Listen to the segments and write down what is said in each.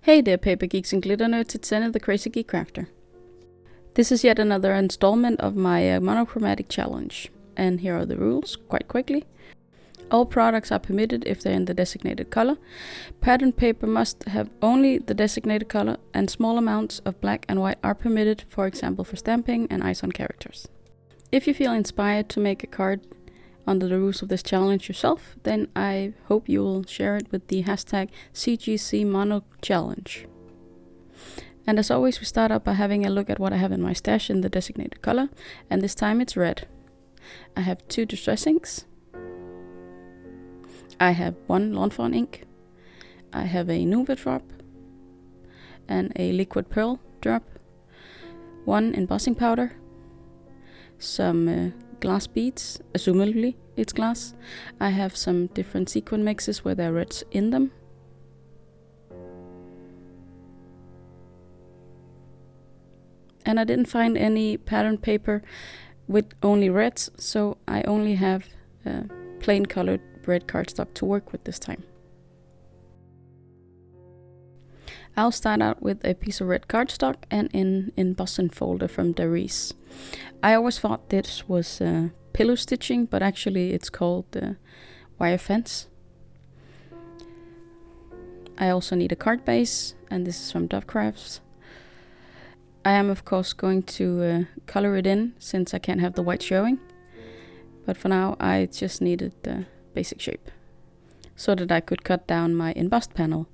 Hey there paper geeks and glitter nerds, it's Anita the Crazy Geek Crafter. This is yet another installment of my monochromatic challenge, and here are the rules, quite quickly. All products are permitted if they're in the designated color. Pattern paper must have only the designated color, and small amounts of black and white are permitted, for example for stamping and eyes on characters. If you feel inspired to make a card under the rules of this challenge yourself, then I hope you will share it with the hashtag cgcmonochallenge. And as always, we start out by having a look at what I have in my stash in the designated color, and this time it's red. I have 2 distress inks. I have 1 Lawn Fawn ink. I have a Nuva drop and a liquid pearl drop, 1 embossing powder, some glass beads, assumably it's glass. I have some different sequin mixes where there are reds in them. And I didn't find any pattern paper with only reds, so I only have plain colored red cardstock to work with this time. I'll start out with a piece of red cardstock and an embossing folder from Darice. I always thought this was pillow stitching, but actually it's called wire fence. I also need a card base, and this is from Docrafts. I am of course going to color it in since I can't have the white showing, but for now I just needed the basic shape so that I could cut down my embossed panel.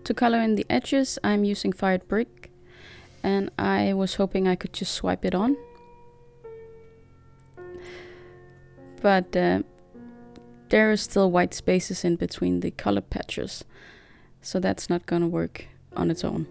To color in the edges, I'm using fired brick, and I was hoping I could just swipe it on. But there is still white spaces in between the color patches, so that's not gonna work on its own.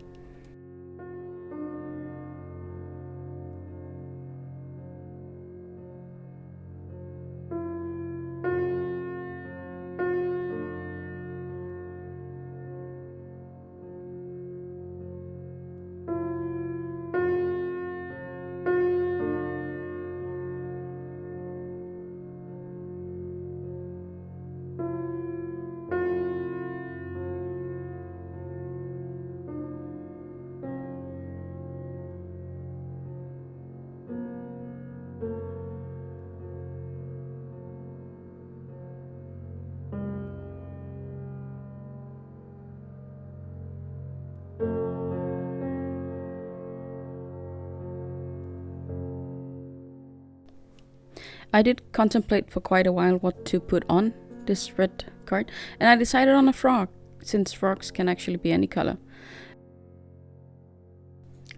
I did contemplate for quite a while what to put on this red card, and I decided on a frog, since frogs can actually be any color.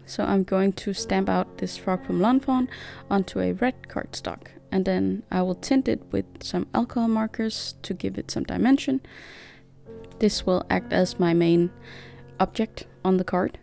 So I'm going to stamp out this frog from Lawn Fawn onto a red cardstock, and then I will tint it with some alcohol markers to give it some dimension. This will act as my main object on the card.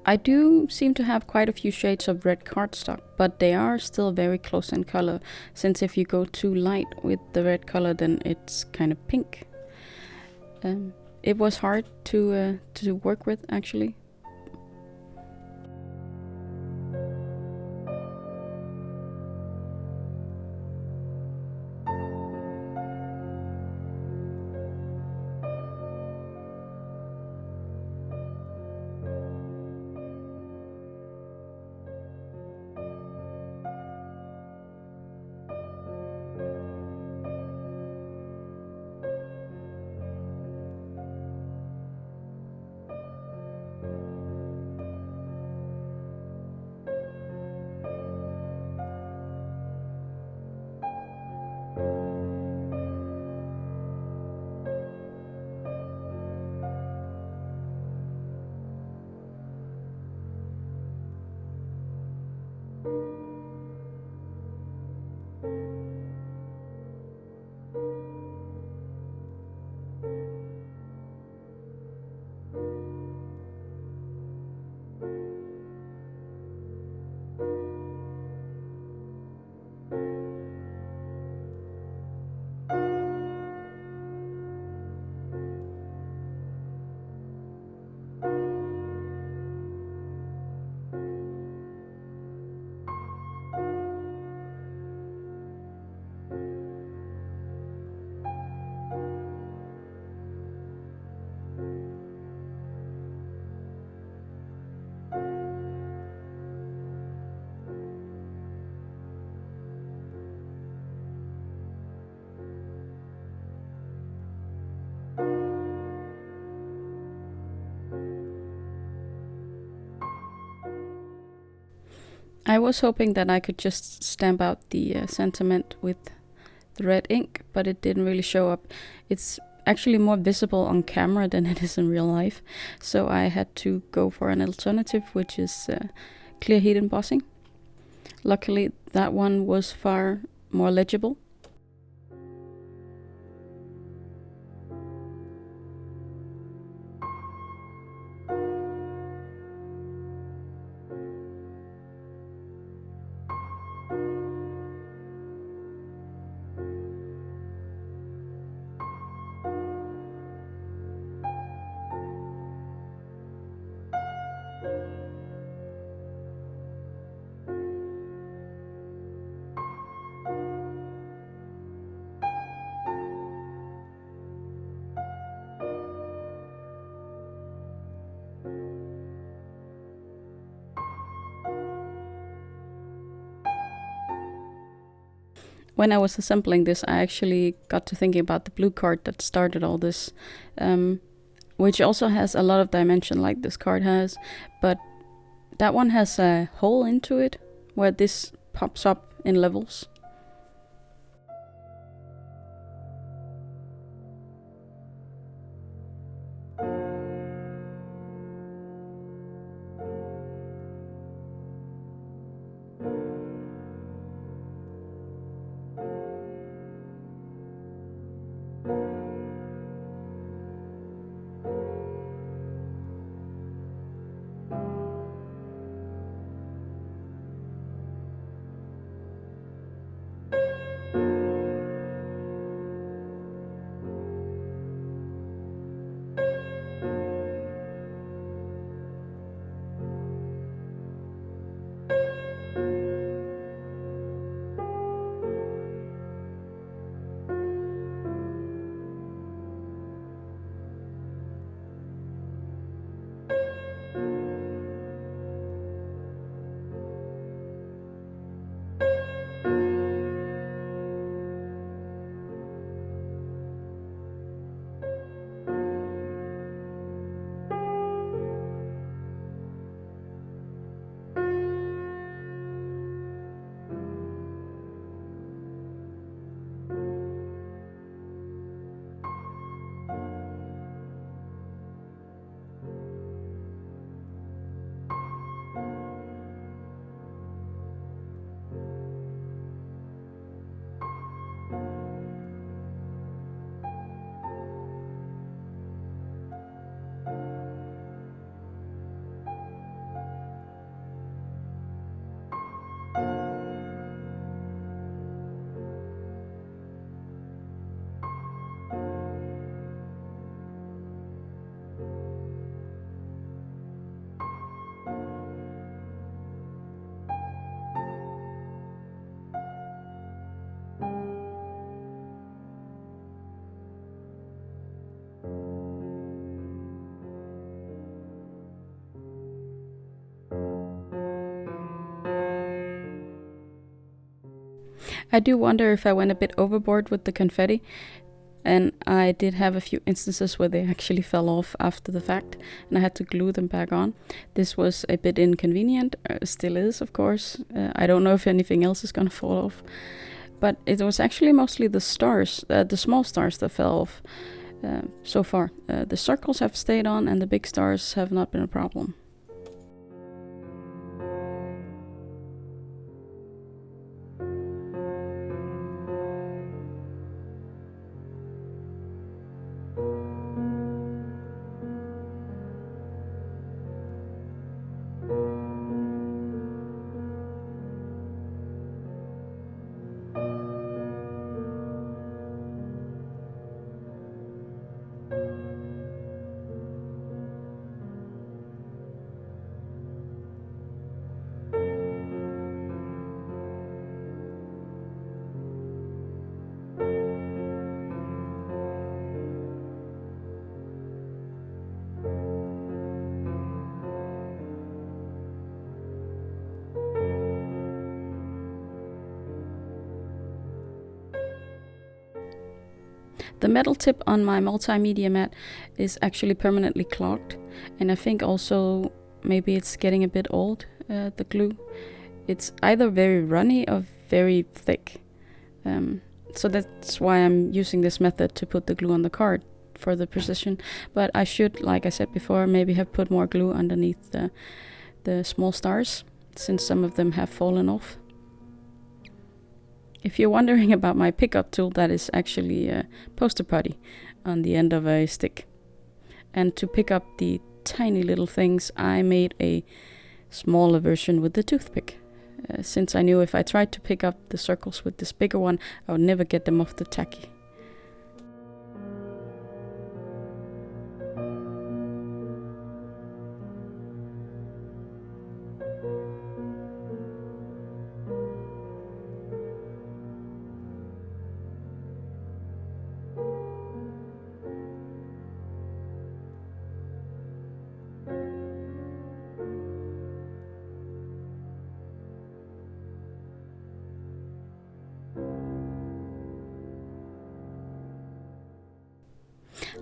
I do seem to have quite a few shades of red cardstock, but they are still very close in color, since if you go too light with the red color, then it's kind of pink. It was hard to work with, actually. I was hoping that I could just stamp out the sentiment with the red ink, but it didn't really show up. It's actually more visible on camera than it is in real life, so I had to go for an alternative, which is clear heat embossing. Luckily, that one was far more legible. When I was assembling this, I actually got to thinking about the blue card that started all this, which also has a lot of dimension like this card has, but that one has a hole into it where this pops up in levels. I do wonder if I went a bit overboard with the confetti, and I did have a few instances where they actually fell off after the fact and I had to glue them back on. This was a bit inconvenient, still is of course. I don't know if anything else is gonna fall off, but it was actually mostly the stars, the small stars that fell off so far. The circles have stayed on and the big stars have not been a problem. The metal tip on my multimedia mat is actually permanently clogged, and I think also maybe it's getting a bit old, the glue. It's either very runny or very thick. So that's why I'm using this method to put the glue on the card for the precision. But I should, like I said before, maybe have put more glue underneath the small stars, since some of them have fallen off. If you're wondering about my pickup tool, that is actually a poster putty on the end of a stick. And to pick up the tiny little things, I made a smaller version with the toothpick. Since I knew if I tried to pick up the circles with this bigger one, I would never get them off the tacky.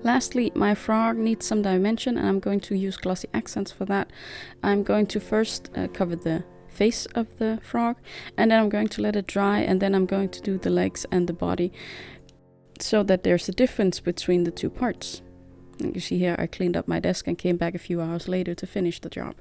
Lastly, my frog needs some dimension, and I'm going to use glossy accents for that. I'm going to first cover the face of the frog, and then I'm going to let it dry, and then I'm going to do the legs and the body so that there's a difference between the two parts. And you see here I cleaned up my desk and came back a few hours later to finish the job.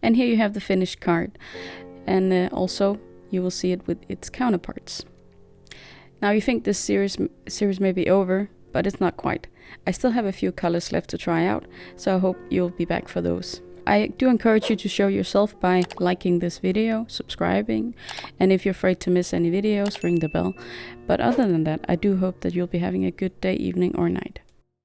And here you have the finished card, and also you will see it with its counterparts. Now you think this series may be over, but it's not quite. I still have a few colors left to try out, so I hope you'll be back for those. I do encourage you to show yourself by liking this video, subscribing, and if you're afraid to miss any videos, ring the bell. But other than that, I do hope that you'll be having a good day, evening, or night.